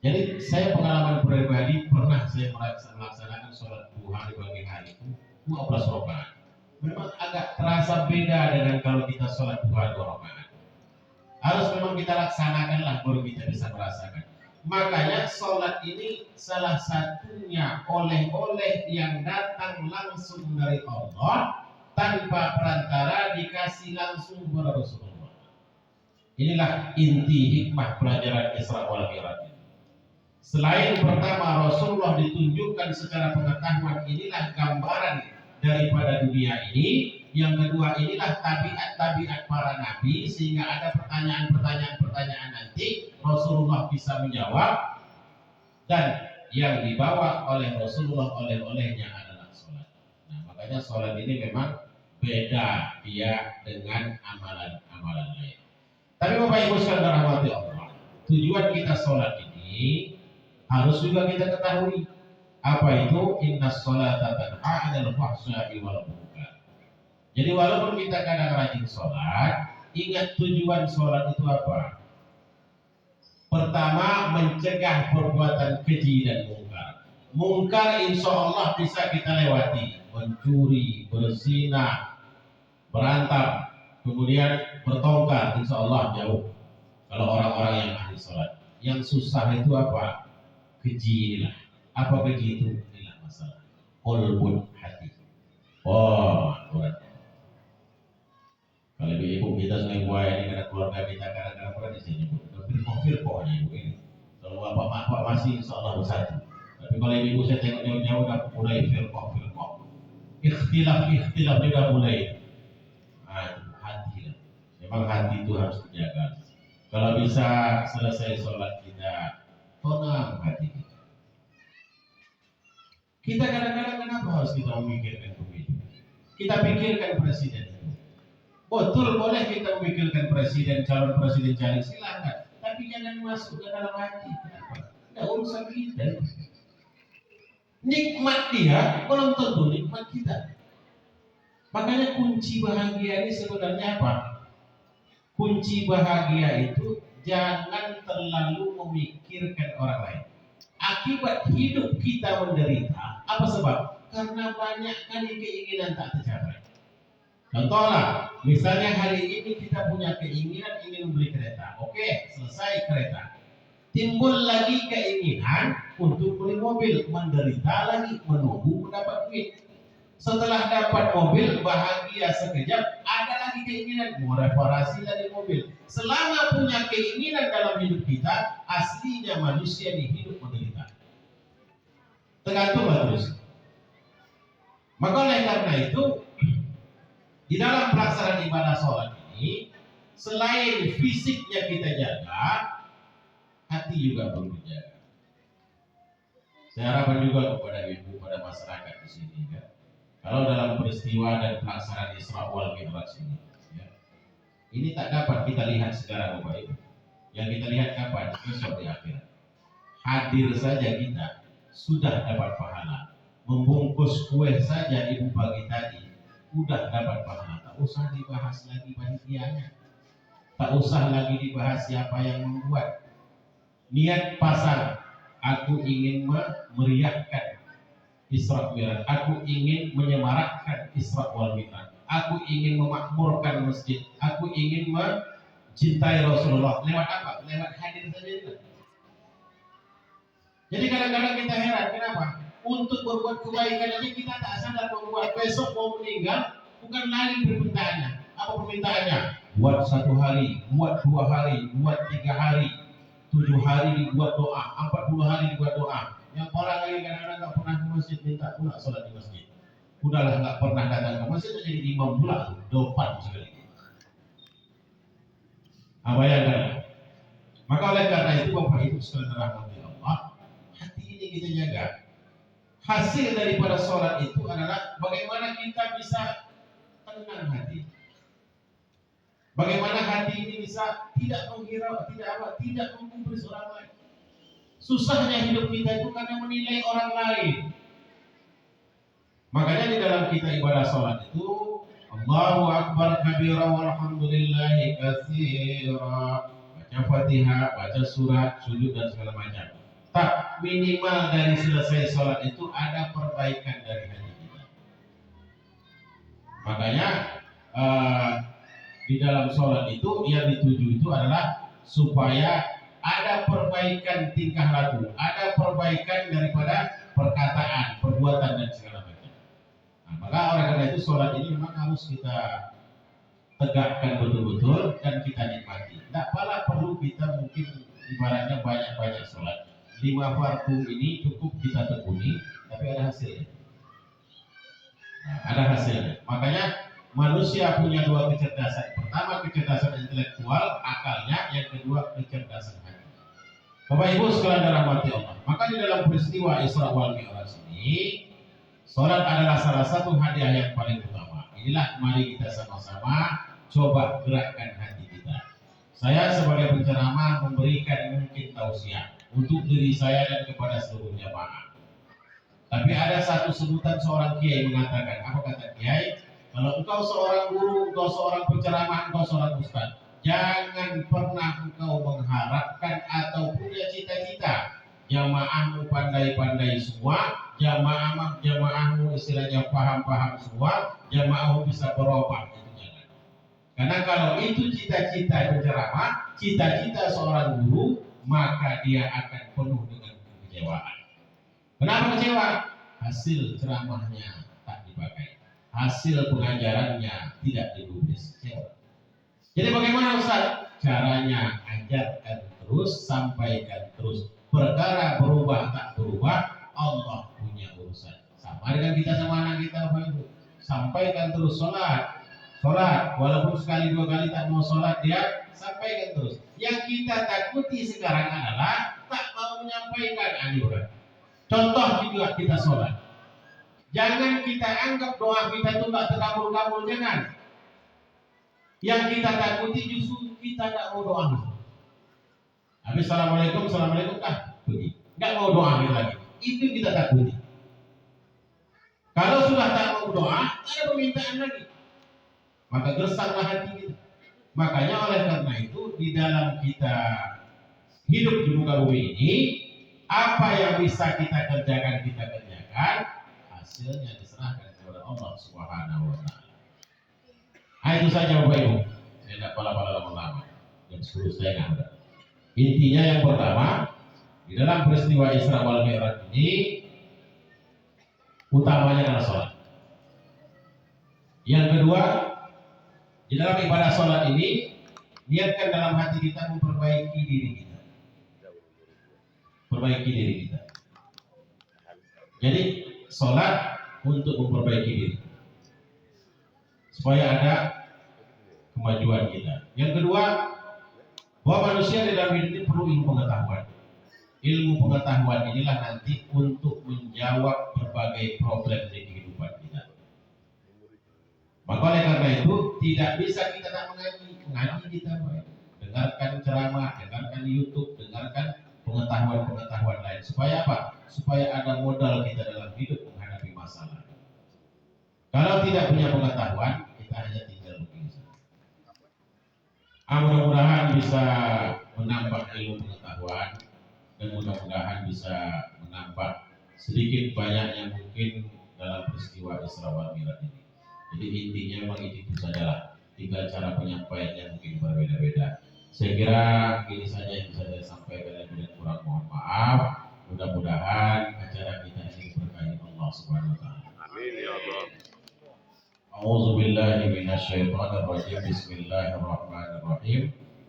Jadi saya pengalaman pribadi pernah saya melaksanakan sholat duha di pagi hari itu 12 rakaat. Memang agak terasa beda dengan kalau kita sholat duha 2 rakaat. Harus memang kita laksanakanlah baru kita bisa merasakan. Makanya sholat ini salah satunya oleh-oleh yang datang langsung dari Allah tanpa perantara, dikasih langsung kepada Rasulullah. Inilah inti hikmah pelajaran Isra wal Mi'raj. Selain pertama Rasulullah ditunjukkan secara pengetahuan, inilah gambaran daripada dunia ini. Yang kedua, inilah tabiat-tabiat para nabi, sehingga ada pertanyaan nanti Rasulullah bisa menjawab. Dan yang dibawa oleh Rasulullah oleh-olehnya adalah sholat. Nah, makanya sholat ini memang beda dia dengan amalan-amalan lain. Tapi Bapak Ibu sekalian dirahmati Allah, tujuan kita sholat ini harus juga kita ketahui. Apa itu? Innas sholata tanha 'anil fahsya'i wal munkar. Jadi walaupun kita kadang rajin sholat, ingat tujuan sholat itu apa? Pertama, mencegah perbuatan keji dan mungkar. Mungkar insya Allah bisa kita lewati. Mencuri, berzina, berantem, kemudian bertongkar, insya Allah jauh. Kalau orang-orang yang ahli sholat, yang susah itu apa? Keji inilah. Apa keji itu? Inilah masalah. Qalbun, hati. Oh, Tuhan. Kalau ibu kita sungai buaya ini karena keluarga kita kadang-kadang pernah di sini, konfir pokoknya ibu ini. Kalau bapak masih insya Allah bersatu. Tapi kalau ibu saya tengok jauh-jauh udah mulai firqah. Ikhtilaf juga mulai. Nah, itu hati lah. Memang hati itu harus dijaga. Kalau bisa selesai sholat kita tenang hati kita. Kita kadang-kadang kenapa harus kita memikirkan pemilu? Kita pikirkan presiden itu. Betul, boleh kita memikirkan presiden, calon presiden cari silakan. Tapi jangan masuk ke dalam hati. Kenapa? Tidak urusan kita. Nikmat dia belum tentu nikmat kita. Makanya kunci bahagia ini sebenarnya apa? Kunci bahagia itu jangan terlalu memikirkan orang lain. Akibat hidup kita menderita, apa sebab? Karena banyak kali keinginan tak tercapai. Contohlah, misalnya hari ini kita punya keinginan ingin membeli kereta. Oke, selesai kereta. Timbul lagi keinginan untuk beli mobil, menderita lagi, menunggu mendapat duit. Setelah dapat mobil, bahagia sekejap, ada lagi keinginan mau reparasi lagi mobil. Selama punya keinginan dalam hidup kita, aslinya manusia ini hidup menderita. Tergantung terus. Maka oleh karena itu, di dalam pelaksanaan ibadah sholat ini, selain fisiknya kita jaga, hati juga perlu dijaga. Saya harapkan juga kepada ibu, pada masyarakat di sini, kan? Kalau dalam peristiwa dan pelaksanaan Isra wal Mi'raj ini, ya, ini tak dapat kita lihat sekarang, Bapak Ibu. Yang kita lihat kapan? Besok di akhirat. Hadir saja kita sudah dapat pahala. Membungkus kue saja ibu pagi tadi sudah dapat pahala. Tak usah dibahas lagi panitianya. Tak usah lagi dibahas siapa yang membuat. Niat pasang, aku ingin memeriahkan Isra Mi'raj. Aku ingin menyemarakkan Isra wal Mi'raj. Aku ingin memakmurkan masjid. Aku ingin mencintai Rasulullah. Lewat apa? Lewat hadir saja itu. Jadi kadang-kadang kita heran, kenapa? Untuk berbuat kebaikan ini kita tak sadar bahwa besok mau meninggal bukan lagi permintaannya. Apa permintaannya? Buat 1 hari, buat 2 hari, buat 3 hari, 7 hari dibuat doa, 40 hari dibuat doa. Yang orang lagi kadang-kadang nggak pernah ke masjid minta pula sholat di masjid. Udahlah nggak pernah datang ke masjid jadi imam pula, depan sekali. Bayangkan. Maka oleh karena itu Bapak Ibu sekalian rahmati Allah, hati ini kita jaga. Hasil daripada sholat itu adalah bagaimana kita bisa tenang hati. Bagaimana hati ini bisa tidak menghirau, tidak menggubris orang lain. Susahnya hidup kita itu karena menilai orang lain. Makanya di dalam kita ibadah sholat itu Allahu Akbar kabira walhamdulillahi katsira. Baca Fatihah, baca surat, sujud dan segala macam. Tak minimal dari selesai sholat itu ada perbaikan dari hati kita. Makanya di dalam sholat itu yang dituju itu adalah supaya ada perbaikan tingkah laku, ada perbaikan daripada perkataan, perbuatan dan segala macam. Nah, maka oleh karena itu sholat ini memang harus kita tegakkan betul-betul dan kita nikmati. Tidak pala perlu kita mungkin ibaratnya banyak-banyak sholat. 5 fardu ini cukup kita tekuni, tapi ada hasilnya. Nah, ada hasilnya. Makanya manusia punya 2 kecerdasan. Pertama kecerdasan intelektual, akalnya. Yang kedua kecerdasan hati. Bapak Ibu sekalian dirahmati Allah. Maka di dalam peristiwa Isra wal Mi'raj ini, sholat adalah salah satu hadiah yang paling utama. Inilah mari kita sama-sama coba gerakkan hati kita. Saya sebagai penceramah memberikan mungkin tausiah untuk diri saya dan kepada seluruh jamaah. Tapi ada satu sebutan seorang kiai mengatakan, apa kata kiai? Kalau engkau seorang guru, engkau seorang penceramah, engkau seorang ustaz, jangan pernah engkau mengharapkan atau punya cita-cita jamaahmu pandai-pandai semua, jamaahmu istilahnya paham-paham semua, jamaahmu bisa berubah. Itu jangan. Karena kalau itu cita-cita penceramah, cita-cita seorang guru, maka dia akan penuh dengan kekecewaan. Kenapa kecewa? Hasil ceramahnya tak dipakai, hasil pengajarannya tidak digubris. Kecewa. Jadi bagaimana Ustaz? Caranya ajarkan terus, sampaikan terus. Perkara berubah tak berubah, Allah punya urusan. Sama dengan kita sama anak kita, Bapak Ibu. Sampaikan terus sholat, walaupun sekali dua kali tak mau sholat, dia sampaikan terus. Yang kita takuti sekarang adalah tak mau menyampaikan anjuran. Contoh juga kita sholat. Jangan kita anggap doa kita itu tak terkabul-kabul, jangan. Yang kita takuti justru kita tak mau doa. Habis assalamualaikum pergi. Nggak mau doa lagi. Itu kita takuti. Kalau sudah tak mau doa, tak ada permintaan lagi. Maka gersanglah hati kita. Makanya oleh karena itu di dalam kita hidup di muka bumi ini, apa yang bisa kita kerjakan, hasilnya diserahkan kepada Allah Subhanahu wa Ta'ala. Itu saja Bapak Ibu. Saya tidak pala-pala lama-lama. Jam 10 saya nggak ada. Intinya yang pertama, di dalam peristiwa Isra wal Mi'raj ini, utamanya adalah sholat. Yang kedua, di dalam ibadah sholat ini, niatkan dalam hati kita memperbaiki diri kita. Perbaiki diri kita. Jadi sholat untuk memperbaiki diri, supaya ada kemajuan kita. Yang kedua, bahwa manusia di dalam hidup ini perlu ilmu pengetahuan. Ilmu pengetahuan inilah nanti untuk menjawab berbagai problem di kehidupan kita. Maka oleh karena itu tidak bisa kita tak mengaji kita, dengarkan ceramah, dengarkan YouTube, dengarkan pengetahuan lain. Supaya apa? Supaya ada modal kita dalam hidup menghadapi masalah. Kalau tidak punya pengetahuan, kita hanya tinggal begini saja. Mudah-mudahan bisa menambah ilmu pengetahuan dan mudah-mudahan bisa menambah sedikit banyaknya mungkin dalam peristiwa Isra wal Mi'raj ini. Jadi intinya memang itu sajalah. Tinggal cara penyampaiannya mungkin berbeda-beda. Saya kira ini saja yang bisa saya sampaikan, dan kurang mohon maaf. Mudah-mudahan acara kita ini berkahi Allah Subhanahu wa Ta'ala. Amin ya Allah. A'udzu billahi minasyaitonir rajim. Bismillahirrahmanirrahim.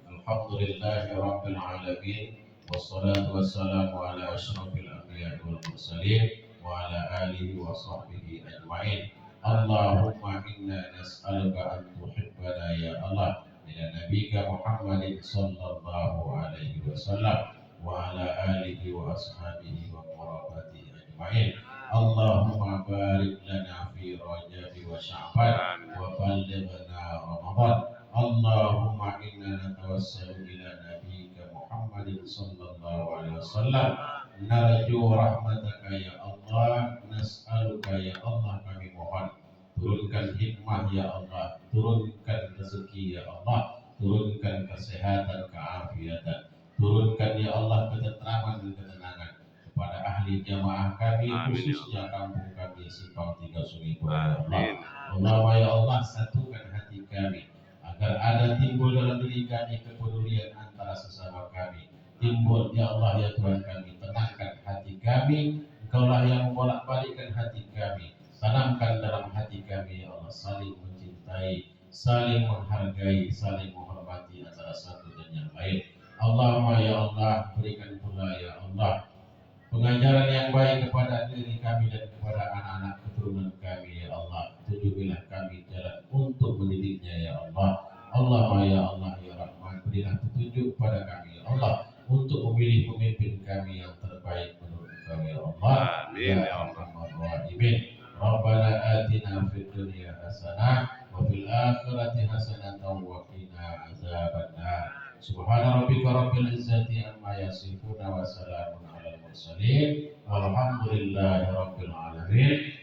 Alhamdulillahi rabbil alamin. Wassalatu wassalamu ala asyrafil anbiya'i wal mursalin wa ala alihi wa sahbihi ajma'in. Allahumma inna nas'aluka an tuhibbana ya Allah ila nabiyika Muhammadin sallallahu alaihi wasallam wa ala alihi wa ashabihi wa qarabatihi ajma'in. Allahumma barik lana fi Rajab wa Sya'ban wa ballighna Ramadan. Allahumma inna natawassalu ila nabiyyika Muhammadin sallallahu alaihi wasallam narju rahmataka ya Allah, nas'aluka ya Allah, kami mohon turunkan hikmah ya Allah, turunkan rezeki ya Allah, turunkan kesehatan, keafiatan, turunkan ya Allah ketentraman dan ketenangan kepada ahli jamaah kami, khususnya kampung kami Simpang 3 Sungai Pura ya Allah. Allahumma ya Allah, satukan hati kami agar ada timbul dalam diri kami kepedulian antara sesama kami. Timbul ya Allah ya Tuhan kami, tenangkan hati kami. Engkaulah yang membolak-balikkan hati kami. Tanamkan dalam hati kami ya Allah saling mencintai, saling menghargai, saling menghormati antara satu dan yang lain. Allahumma ya Allah, berikan pula ya Allah pengajaran yang baik kepada diri kami dan kepada anak-anak keturunan kami ya Allah. Tunjukilah kami jalan untuk mendidiknya ya Allah. Allahumma ya Allah ya Rahman, berilah petunjuk kepada kami ya Allah untuk memilih pemimpin kami yang terbaik menurut kami ya Allah. Amin ya Arhamar Rahimin. Rabbana atina fid dunya hasanah wa fil akhirati hasanatan wa qina azabannar. Subhana rabbika rabbil izzati amma yasifun wa salamun alal mursalin walhamdulillahi rabbil alamin.